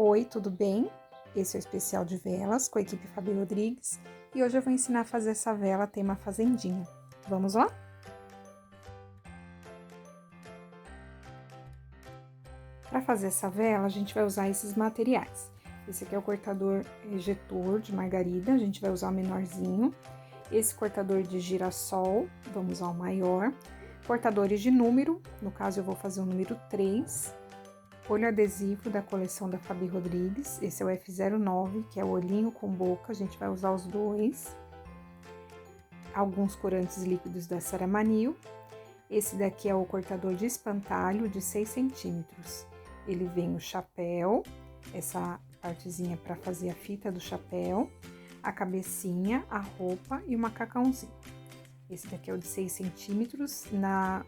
Oi, tudo bem? Esse é o especial de velas com a equipe Fabi Rodrigues e hoje eu vou ensinar a fazer essa vela tema fazendinha. Vamos lá? Para fazer essa vela, a gente vai usar esses materiais. Esse aqui é o cortador ejetor de margarida, a gente vai usar o menorzinho. Esse cortador de girassol, vamos usar o maior. Cortadores de número, no caso eu vou fazer o número 3. Olho adesivo da coleção da Fabi Rodrigues, esse é o F09, que é o olhinho com boca, a gente vai usar os dois. Alguns corantes líquidos da Saramanil. Esse daqui é o cortador de espantalho de 6 centímetros. Ele vem o chapéu, essa partezinha para fazer a fita do chapéu, a cabecinha, a roupa e o macacãozinho. Esse daqui é o de 6 centímetros,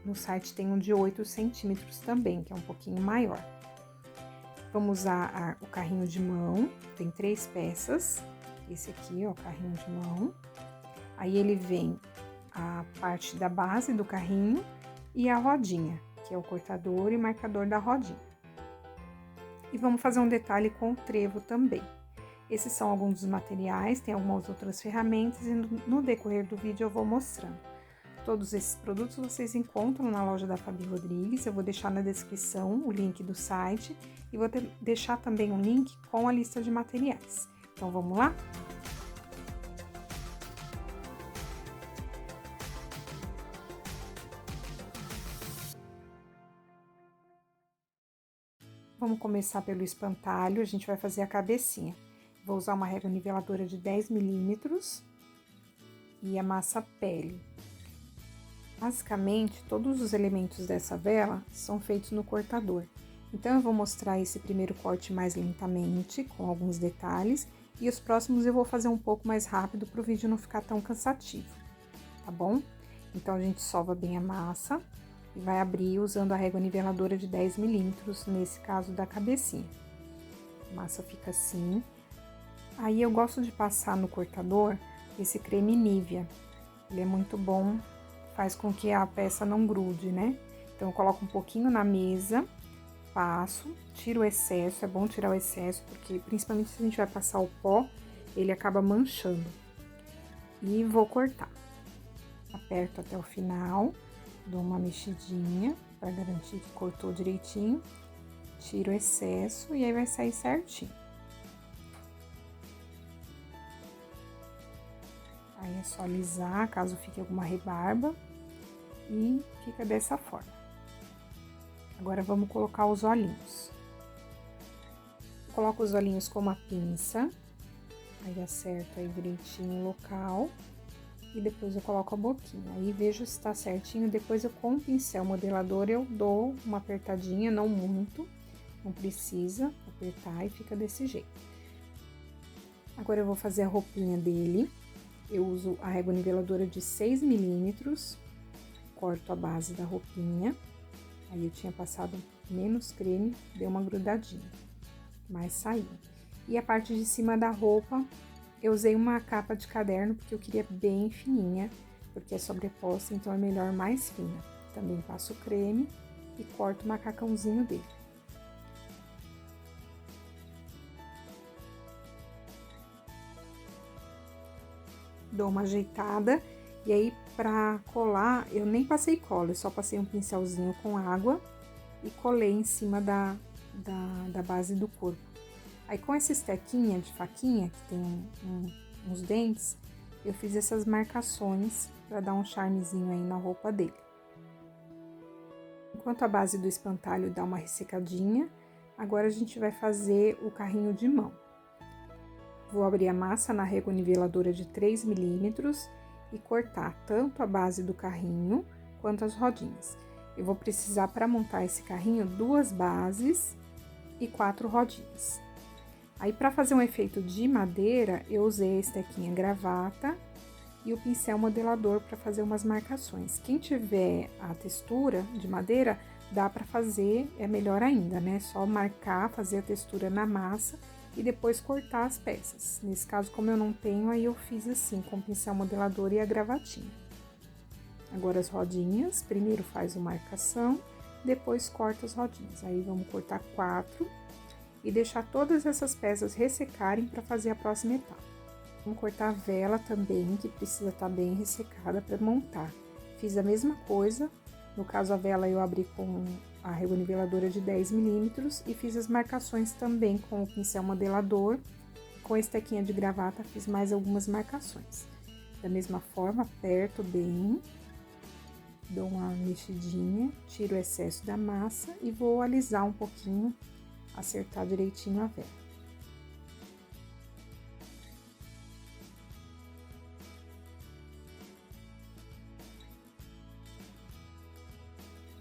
no site tem um de 8 centímetros também, que é um pouquinho maior. Vamos usar o carrinho de mão, tem 3 peças, esse aqui, ó, o carrinho de mão. Aí ele vem a parte da base do carrinho e a rodinha, que é o cortador e marcador da rodinha. E vamos fazer um detalhe com o trevo também. Esses são alguns dos materiais, tem algumas outras ferramentas e no decorrer do vídeo eu vou mostrando. Todos esses produtos vocês encontram na loja da Fabi Rodrigues, eu vou deixar na descrição o link do site e vou deixar também um link com a lista de materiais. Então, vamos lá? Vamos começar pelo espantalho, a gente vai fazer a cabecinha. Vou usar uma régua niveladora de 10 milímetros e a massa pele. Basicamente, todos os elementos dessa vela são feitos no cortador. Então, eu vou mostrar esse primeiro corte mais lentamente, com alguns detalhes, e os próximos eu vou fazer um pouco mais rápido para o vídeo não ficar tão cansativo, tá bom? Então, a gente sova bem a massa e vai abrir usando a régua niveladora de 10 milímetros, nesse caso da cabecinha. A massa fica assim. Aí, eu gosto de passar no cortador esse creme Nivea, ele é muito bom. Faz com que a peça não grude, né? Então, eu coloco um pouquinho na mesa, passo, tiro o excesso, é bom tirar o excesso, porque principalmente se a gente vai passar o pó, ele acaba manchando. E vou cortar. Aperto até o final, dou uma mexidinha, para garantir que cortou direitinho, tiro o excesso e aí vai sair certinho. Aí é só alisar, caso fique alguma rebarba, e fica dessa forma. Agora, vamos colocar os olhinhos. Coloco os olhinhos com uma pinça, aí acerto aí direitinho o local, e depois eu coloco a boquinha. Aí vejo se tá certinho, depois eu com o pincel modelador eu dou uma apertadinha, não muito, não precisa apertar e fica desse jeito. Agora, eu vou fazer a roupinha dele. Eu uso a régua niveladora de 6 milímetros, corto a base da roupinha, aí eu tinha passado menos creme, deu uma grudadinha, mas saiu. E a parte de cima da roupa, eu usei uma capa de caderno, porque eu queria bem fininha, porque é sobreposta, então é melhor mais fina. Também passo creme e corto o macacãozinho dele. Dou uma ajeitada, e aí pra colar, eu nem passei cola, eu só passei um pincelzinho com água e colei em cima da base do corpo. Aí com essa estequinha de faquinha, que tem uns dentes, eu fiz essas marcações pra dar um charmezinho aí na roupa dele. Enquanto a base do espantalho dá uma ressecadinha, agora a gente vai fazer o carrinho de mão. Vou abrir a massa na régua niveladora de 3 milímetros e cortar tanto a base do carrinho quanto as rodinhas. Eu vou precisar, para montar esse carrinho, 2 bases e 4 rodinhas. Aí, para fazer um efeito de madeira, eu usei a estequinha gravata e o pincel modelador para fazer umas marcações. Quem tiver a textura de madeira, dá para fazer, é melhor ainda, né? Só marcar, fazer a textura na massa e depois cortar as peças. Nesse caso, como eu não tenho, aí eu fiz assim, com o pincel modelador e a gravatinha. Agora as rodinhas, primeiro faz uma marcação, depois corta as rodinhas. Aí vamos cortar 4 e deixar todas essas peças ressecarem para fazer a próxima etapa. Vamos cortar a vela também, que precisa estar bem ressecada para montar. Fiz a mesma coisa, no caso a vela eu abri com a régua niveladora de 10 milímetros e fiz as marcações também com o pincel modelador. Com a estequinha de gravata fiz mais algumas marcações. Da mesma forma, aperto bem, dou uma mexidinha, tiro o excesso da massa e vou alisar um pouquinho, acertar direitinho a vela.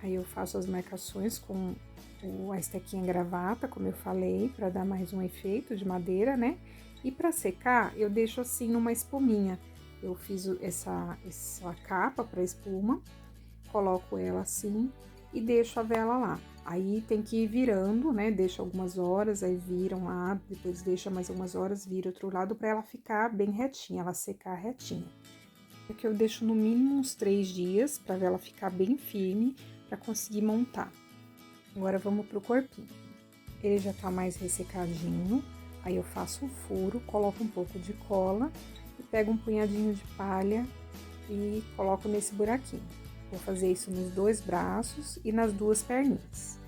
Aí eu faço as marcações com a estequinha gravata, como eu falei, para dar mais um efeito de madeira, né? E para secar, eu deixo assim numa espuminha. Eu fiz essa capa para espuma, coloco ela assim e deixo a vela lá. Aí tem que ir virando, né? Deixa algumas horas, aí vira um lado, depois deixa mais algumas horas, vira outro lado para ela ficar bem retinha, ela secar retinha. Aqui eu deixo no mínimo uns 3 dias para a vela ficar bem firme para conseguir montar. Agora vamos pro corpinho. Ele já tá mais ressecadinho, aí eu faço um furo, coloco um pouco de cola e pego um punhadinho de palha e coloco nesse buraquinho. Vou fazer isso nos 2 braços e nas 2 perninhas.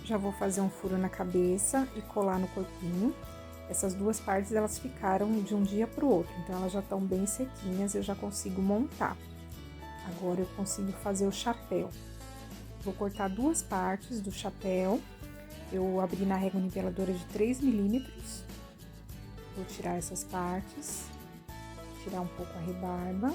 Já vou fazer um furo na cabeça e colar no corpinho. Essas 2 partes, elas ficaram de um dia pro outro, então elas já estão bem sequinhas, eu já consigo montar. Agora eu consigo fazer o chapéu. Vou cortar 2 partes do chapéu. Eu abri na régua niveladora de 3 milímetros. Vou tirar essas partes, tirar um pouco a rebarba.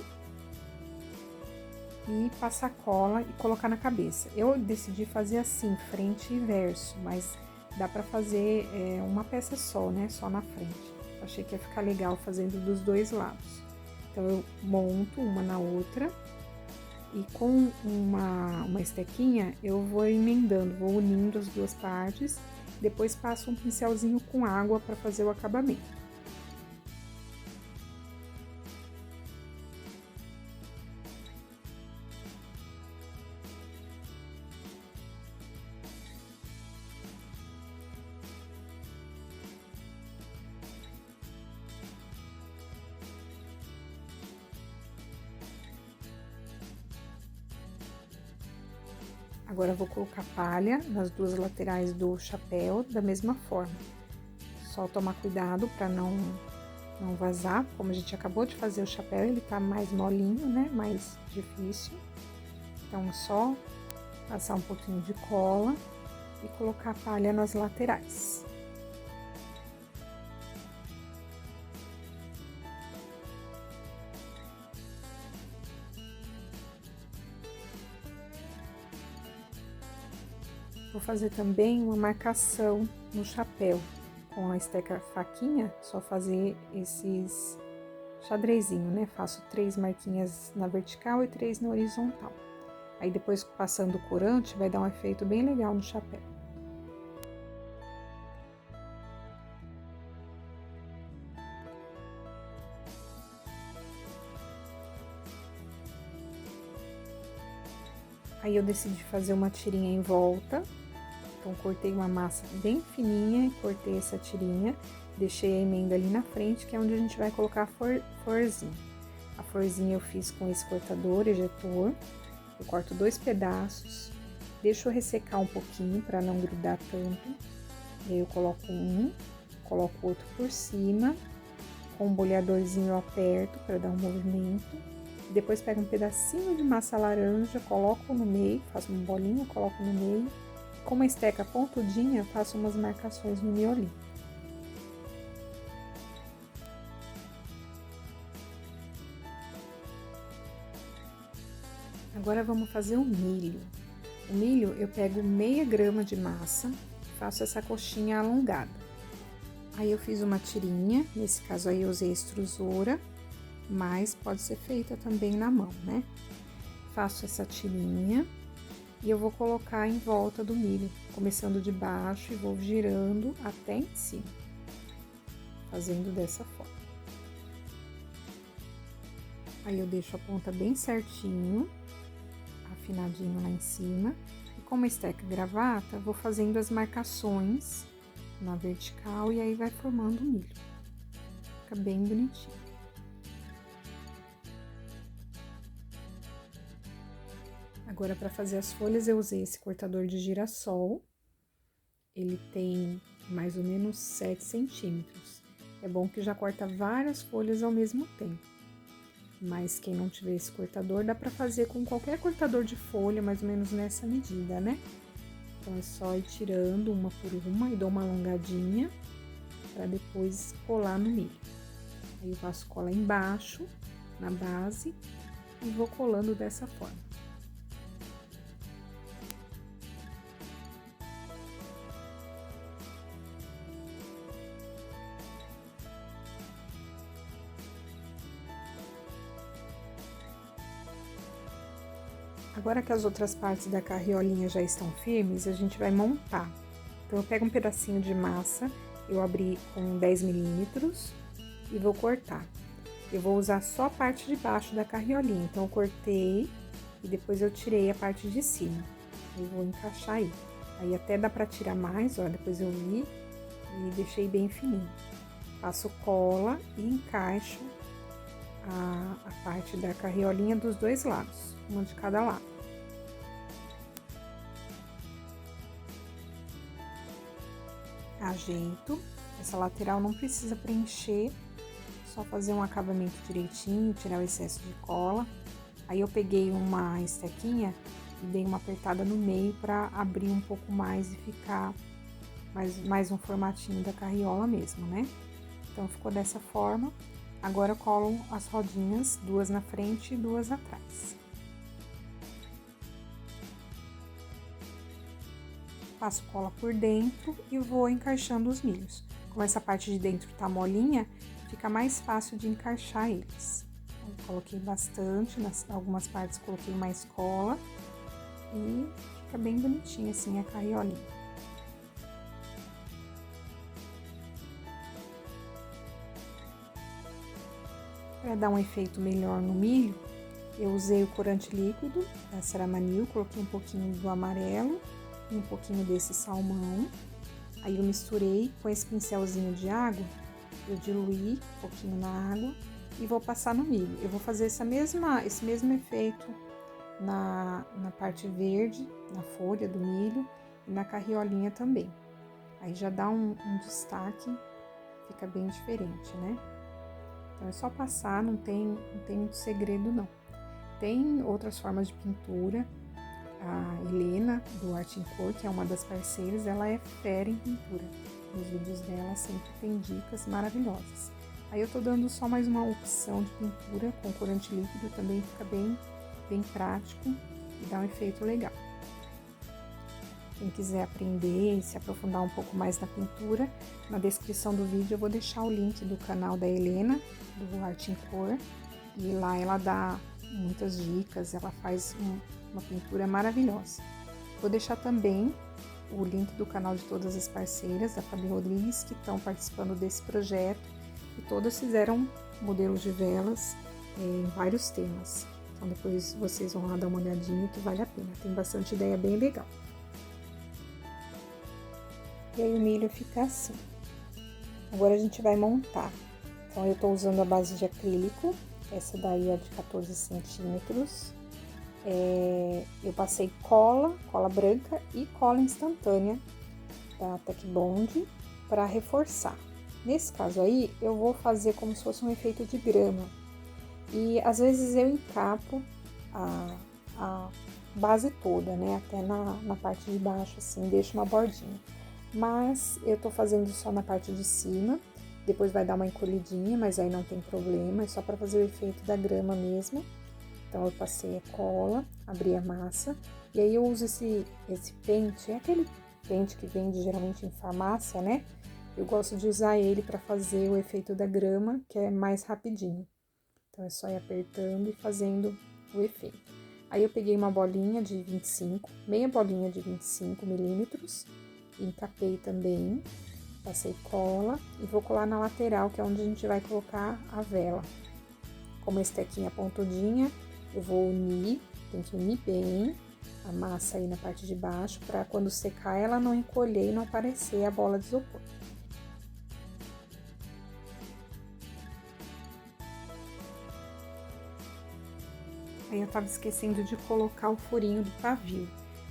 E passar cola e colocar na cabeça. Eu decidi fazer assim, frente e verso, mas dá pra fazer uma peça só, né? Só na frente. Achei que ia ficar legal fazendo dos 2 lados. Então, eu monto uma na outra e com uma estequinha eu vou emendando, vou unindo as 2 partes. Depois passo um pincelzinho com água para fazer o acabamento. Agora, eu vou colocar palha nas 2 laterais do chapéu, da mesma forma. Só tomar cuidado para não vazar, como a gente acabou de fazer o chapéu, ele tá mais molinho, né? Mais difícil. Então, só passar um pouquinho de cola e colocar palha nas laterais. Vou fazer também uma marcação no chapéu. Com a esteca faquinha, só fazer esses xadrezinho, né? Faço 3 marquinhas na vertical e 3 na horizontal. Aí depois, passando o corante, vai dar um efeito bem legal no chapéu. Aí eu decidi fazer uma tirinha em volta. Então, cortei uma massa bem fininha e cortei essa tirinha. Deixei a emenda ali na frente, que é onde a gente vai colocar a florzinha. A florzinha eu fiz com esse cortador ejetor. Eu corto 2 pedaços, deixo ressecar um pouquinho para não grudar tanto. E aí eu coloco um, coloco outro por cima. Com um boleadorzinho eu aperto para dar um movimento. Depois pego um pedacinho de massa laranja, coloco no meio, faço uma bolinha, coloco no meio. Com uma esteca pontudinha, faço umas marcações no miolinho. Agora vamos fazer o milho. O milho eu pego meia grama de massa, faço essa coxinha alongada. Aí eu fiz uma tirinha, nesse caso aí eu usei extrusora, mas pode ser feita também na mão, né? Faço essa tirinha e eu vou colocar em volta do milho, começando de baixo e vou girando até em cima. fazendo dessa forma. Aí eu deixo a ponta bem certinho, afinadinho lá em cima. E com uma esteca gravata, vou fazendo as marcações na vertical e aí vai formando o milho. Fica bem bonitinho. Agora, para fazer as folhas, eu usei esse cortador de girassol. Ele tem mais ou menos 7 centímetros. É bom que já corta várias folhas ao mesmo tempo. Mas quem não tiver esse cortador, dá para fazer com qualquer cortador de folha, mais ou menos nessa medida, né? Então, é só ir tirando uma por uma e dou uma alongadinha para depois colar no milho. Aí eu passo cola embaixo, na base, e vou colando dessa forma. Agora que as outras partes da carriolinha já estão firmes, a gente vai montar. Então, eu pego um pedacinho de massa, eu abri com 10 milímetros e vou cortar. Eu vou usar só a parte de baixo da carriolinha, então eu cortei e depois eu tirei a parte de cima. Eu vou encaixar aí. Aí até dá pra tirar mais, ó, depois eu vi e deixei bem fininho. Passo cola e encaixo a parte da carriolinha dos dois lados, uma de cada lado. Ajeito, essa lateral não precisa preencher, só fazer um acabamento direitinho, tirar o excesso de cola. Aí eu peguei uma estequinha e dei uma apertada no meio para abrir um pouco mais e ficar mais um formatinho da carriola mesmo, né? Então ficou dessa forma. Agora eu colo as rodinhas, duas na frente e duas atrás. Passo cola por dentro e vou encaixando os milhos. Como essa parte de dentro tá molinha, fica mais fácil de encaixar eles. Eu coloquei bastante, nas algumas partes coloquei mais cola e fica bem bonitinha assim a carriolinha. Para dar um efeito melhor no milho, eu usei o corante líquido da Ceramanil, coloquei um pouquinho do amarelo e um pouquinho desse salmão. Aí eu misturei com esse pincelzinho de água, eu diluí um pouquinho na água e vou passar no milho. Eu vou fazer esse mesmo efeito na parte verde, na folha do milho e na carriolinha também. Aí já dá um destaque, fica bem diferente, né? Então, é só passar, não tem muito segredo, não. Tem outras formas de pintura. A Helena, do Arte em Cor, que é uma das parceiras, ela é fera em pintura. Nos vídeos dela sempre tem dicas maravilhosas. Aí eu tô dando só mais uma opção de pintura com corante líquido, também fica bem prático e dá um efeito legal. Quem quiser aprender e se aprofundar um pouco mais na pintura, na descrição do vídeo eu vou deixar o link do canal da Helena, do Arte em Cor, e lá ela dá muitas dicas, ela faz uma pintura maravilhosa. Vou deixar também o link do canal de todas as parceiras, da Fabi Rodrigues, que estão participando desse projeto, e todas fizeram modelos de velas em vários temas. Então depois vocês vão lá dar uma olhadinha que vale a pena, tem bastante ideia bem legal. E aí o milho fica assim. Agora a gente vai montar. Então eu tô usando a base de acrílico, essa daí é de 14 centímetros. Eu passei cola branca e cola instantânea da Tec Bond para reforçar. Nesse caso aí, eu vou fazer como se fosse um efeito de grama. E às vezes eu encapo a base toda, né? Até na parte de baixo, assim, deixo uma bordinha. Mas eu tô fazendo só na parte de cima, depois vai dar uma encolhidinha, mas aí não tem problema, é só para fazer o efeito da grama mesmo. Então, eu passei a cola, abri a massa, e aí eu uso esse pente, é aquele pente que vende geralmente em farmácia, né? Eu gosto de usar ele para fazer o efeito da grama, que é mais rapidinho. Então, é só ir apertando e fazendo o efeito. Aí eu peguei uma bolinha de 25, meia bolinha de 25 milímetros, encapei também Passei cola e vou colar na lateral, que é onde a gente vai colocar a vela. Como esse tequinho é pontudinha, eu vou unir, tem que unir bem a massa aí na parte de baixo, para quando secar ela não encolher e não aparecer a bola de isopor. Aí eu tava esquecendo de colocar o furinho do pavio.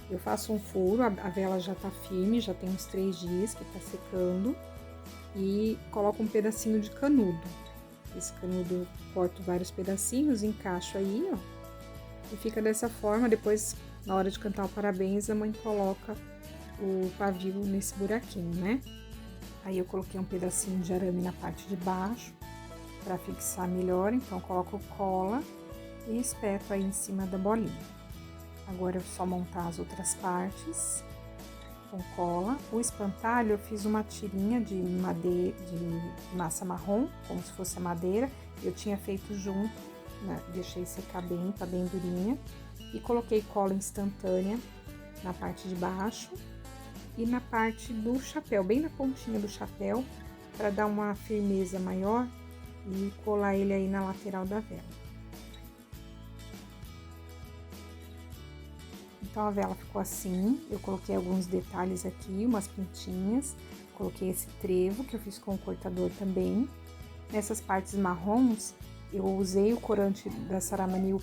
Eu faço um furo, a vela já tá firme, já tem uns 3 dias que tá secando. E coloco um pedacinho de canudo. Esse canudo eu corto vários pedacinhos, encaixo aí, ó. E fica dessa forma, depois, na hora de cantar o parabéns, a mãe coloca o pavio nesse buraquinho, né? Aí eu coloquei um pedacinho de arame na parte de baixo, pra fixar melhor, então coloco cola e espeto aí em cima da bolinha. Agora é só montar as outras partes com cola. O espantalho eu fiz uma tirinha de madeira, de massa marrom, como se fosse a madeira. Eu tinha feito junto, né? Deixei secar bem, tá bem durinha. E coloquei cola instantânea na parte de baixo e na parte do chapéu, bem na pontinha do chapéu, para dar uma firmeza maior e colar ele aí na lateral da vela. Então, a vela ficou assim, eu coloquei alguns detalhes aqui, umas pintinhas, coloquei esse trevo que eu fiz com o cortador também. Nessas partes marrons, eu usei o corante da Saramanil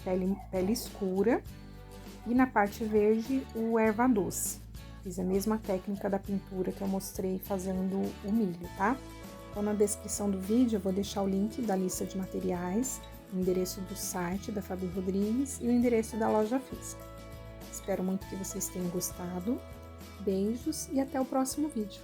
pele escura e na parte verde o erva doce. Fiz a mesma técnica da pintura que eu mostrei fazendo o milho, tá? Então, na descrição do vídeo eu vou deixar o link da lista de materiais, o endereço do site da Fabi Rodrigues e o endereço da loja física. Espero muito que vocês tenham gostado. Beijos e até o próximo vídeo.